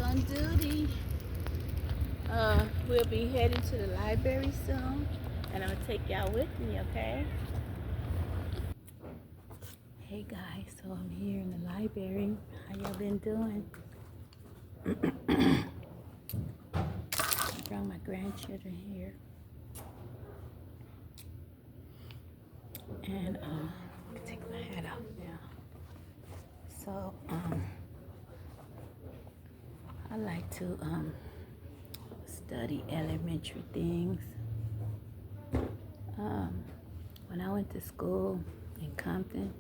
on duty. We'll be heading to the library soon, and I'm gonna take y'all with me, okay? Hey guys, so I'm here in the library. How y'all been doing? I brought my grandchildren here, and I take my hat off now. So I like to study elementary things. When I went to school in Compton,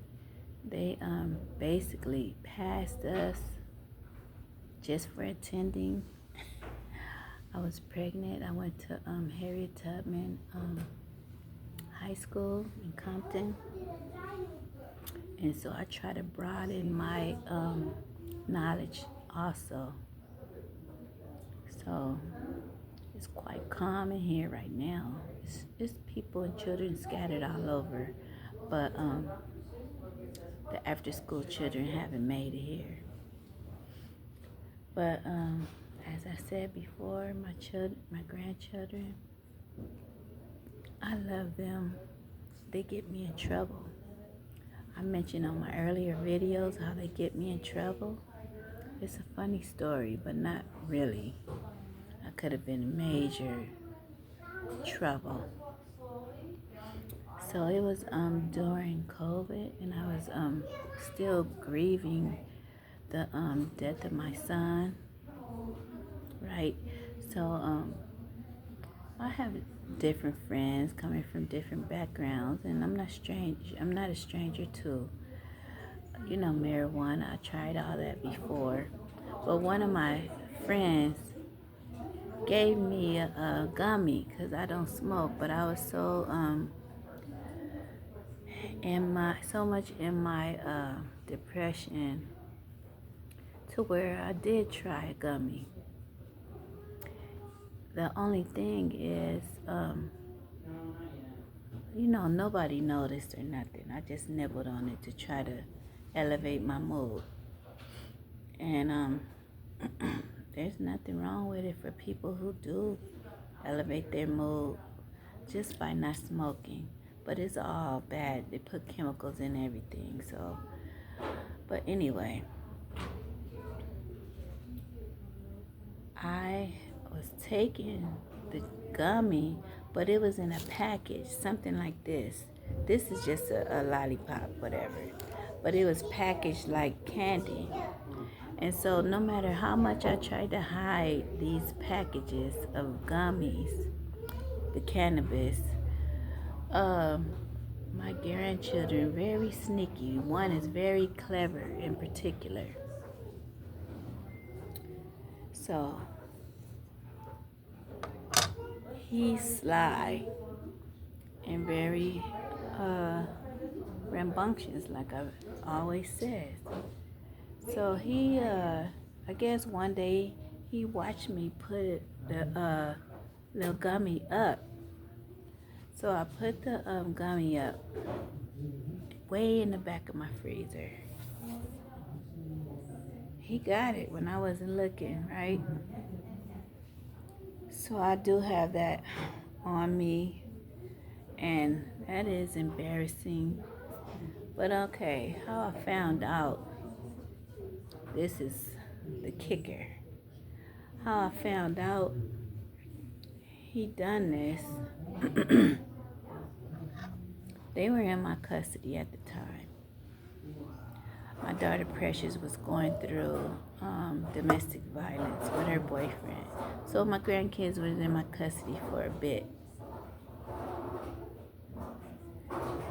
they basically passed us just for attending. I was pregnant. I went to Harriet Tubman High School in Compton, and so I try to broaden my knowledge also. So it's quite calm in here right now. It's people and children scattered all over, but the after-school children haven't made it here. But as I said before, my grandchildren, I love them. They get me in trouble. I mentioned on my earlier videos how they get me in trouble. It's a funny story, but not really. I could have been in major trouble. So it was during COVID, and I was still grieving the death of my son, right? So I have different friends coming from different backgrounds, and I'm not a stranger to, marijuana. I tried all that before. But one of my friends gave me a gummy because I don't smoke, but I was so much in my depression to where I did try a gummy. The only thing is, nobody noticed or nothing. I just nibbled on it to try to elevate my mood. And there's nothing wrong with it for people who do elevate their mood just by not smoking. But it's all bad. They put chemicals in everything. So, but anyway, I was taking the gummy, but it was in a package, something like this. This is just a lollipop, whatever. But it was packaged like candy. And so no matter how much I tried to hide these packages of gummies, the cannabis, my grandchildren, very sneaky. One is very clever in particular. So he's sly and very rambunctious, like I always said. So he, I guess one day he watched me put the little gummy up. So I put the gummy up way in the back of my freezer. He got it when I wasn't looking, right? So I do have that on me, and that is embarrassing. But okay, how I found out, this is the kicker. How I found out he done this, they were in my custody at the time. My daughter Precious was going through domestic violence with her boyfriend. So my grandkids was in my custody for a bit.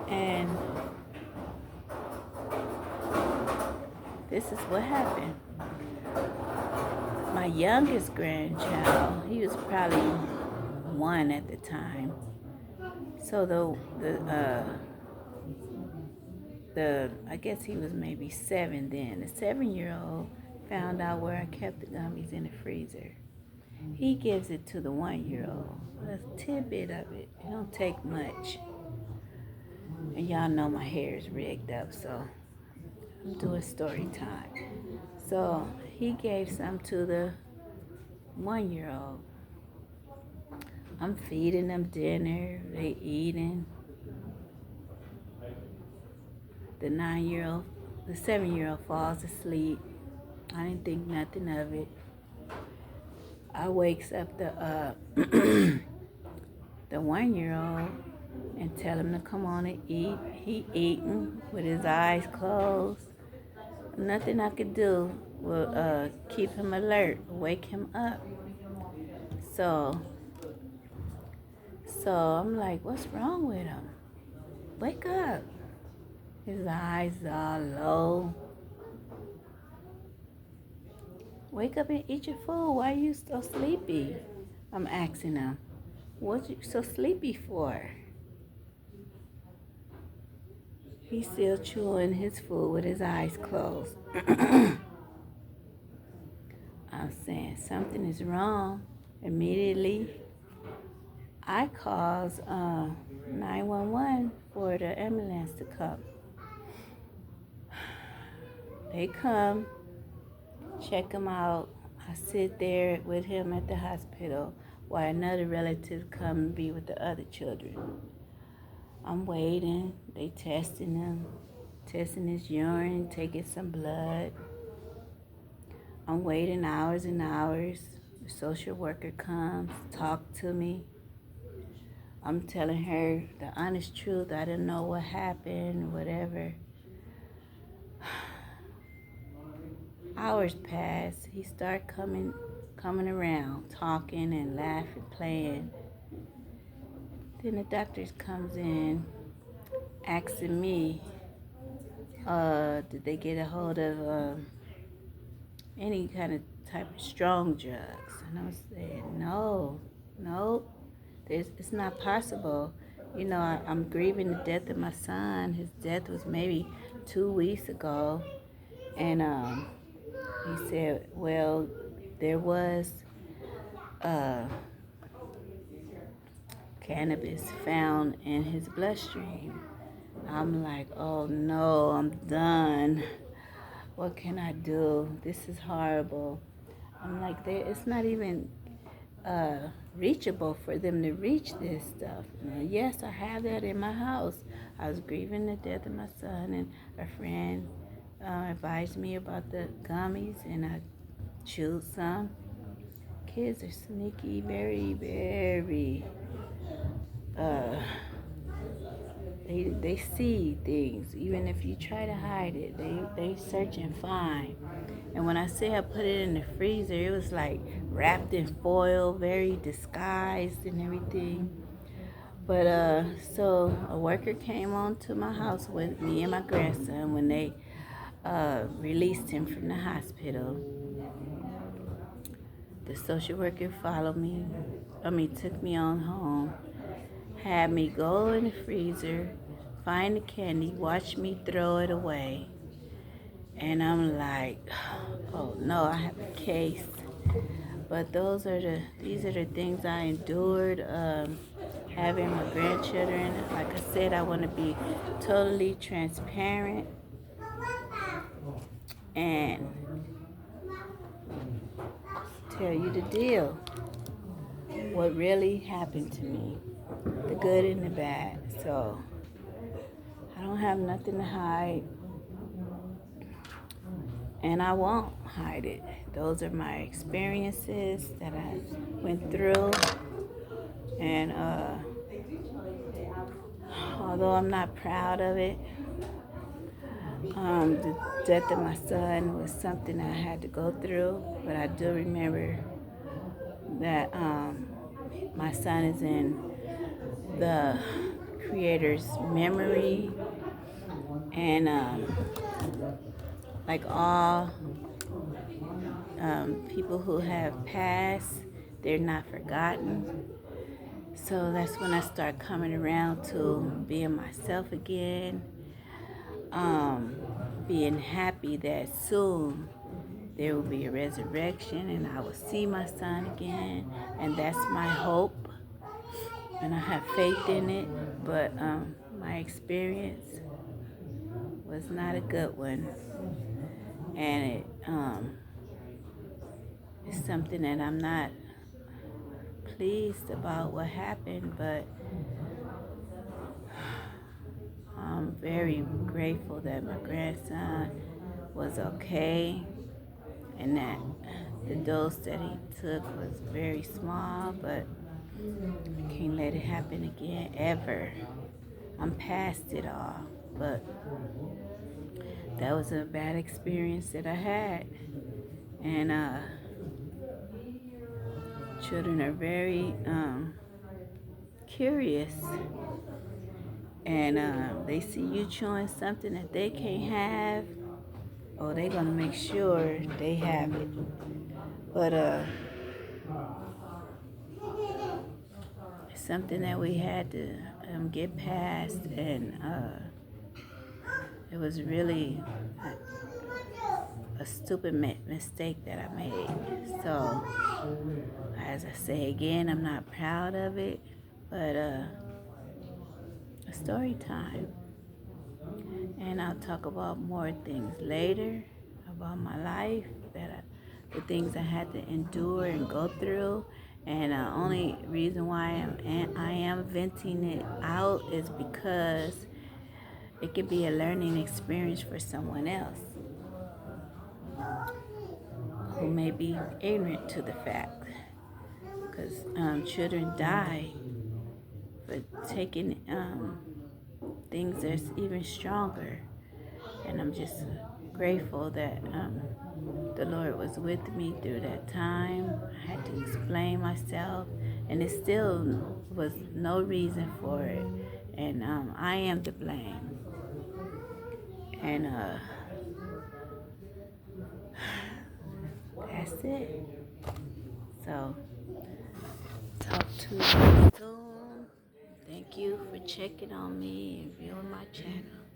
And this is what happened. My youngest grandchild, he was probably 1 at the time. So I guess he was maybe 7 then. The 7-year-old found out where I kept the gummies in the freezer. He gives it to the 1-year-old. A tidbit of it. It don't take much. And y'all know my hair is rigged up, so I'm doing story time. So he gave some to the 1-year-old. I'm feeding them dinner, they eating. The 9-year-old, the 7-year-old falls asleep. I didn't think nothing of it. I wakes up the 1-year-old and tell him to come on and eat. He eating with his eyes closed. Nothing I could do will keep him alert, wake him up. So I'm like, what's wrong with him? Wake up. His eyes are low. Wake up and eat your food. Why are you so sleepy? I'm asking him. What you so sleepy for? He's still chewing his food with his eyes closed. I'm saying something is wrong. Immediately, I calls 911 for the ambulance to come. They come, check him out. I sit there with him at the hospital while another relative come and be with the other children. I'm waiting. They testing him, testing his urine, taking some blood. I'm waiting hours and hours. The social worker comes, talk to me. I'm telling her the honest truth. I didn't know what happened, whatever. Hours pass. He start coming around, talking and laughing, playing. Then the doctor comes in, asking me, did they get a hold of any kind of type of strong drugs? And I was saying, no, it's not possible. You know, I'm grieving the death of my son. His death was maybe 2 weeks ago. And he said, well, there was cannabis found in his bloodstream. I'm like, oh no, I'm done. What can I do? This is horrible. I'm like, it's not even reachable for them to reach this stuff. Now, yes, I have that in my house. I was grieving the death of my son, and a friend advised me about the gummies, and I chewed some. Kids are sneaky, very, very. They see things, even if you try to hide it. They search and find. And when I say I put it in the freezer, it was like wrapped in foil, very disguised and everything. But so a worker came on to my house with me and my grandson when they released him from the hospital. The social worker followed me. Took me on home. Had me go in the freezer, find the candy, watch me throw it away. And I'm like, oh no, I have a case. But these are the things I endured, having my grandchildren. Like I said, I want to be totally transparent and tell you the deal. What really happened to me, the good and the bad. So I don't have nothing to hide, and I won't hide it. Those are my experiences that I went through, and although I'm not proud of it, the death of my son was something I had to go through, but I do remember that my son is in the Creator's memory, and like all people who have passed, they're not forgotten. So that's when I start coming around to being myself again, being happy that soon there will be a resurrection and I will see my son again, and that's my hope, and I have faith in it. But my experience was not a good one, and it's something that I'm not pleased about what happened, but I'm very grateful that my grandson was okay and that the dose that he took was very small, but I can't let it happen again ever. I'm past it all, but that was a bad experience that I had. And children are very curious, and they see you chewing something that they can't have, or they're gonna make sure they have it. But it's something that we had to get past, and it was really a stupid mistake that I made. So, as I say again, I'm not proud of it, but story time. And I'll talk about more things later about my life, the things I had to endure and go through. And the only reason why I am venting it out is because it could be a learning experience for someone else who may be ignorant to the fact. Because children die for taking things that's even stronger. And I'm just grateful that the Lord was with me through that time. I had to explain myself, and it still was no reason for it. And I am to blame. And that's it. So, talk to you soon. Thank you for checking on me and viewing my channel.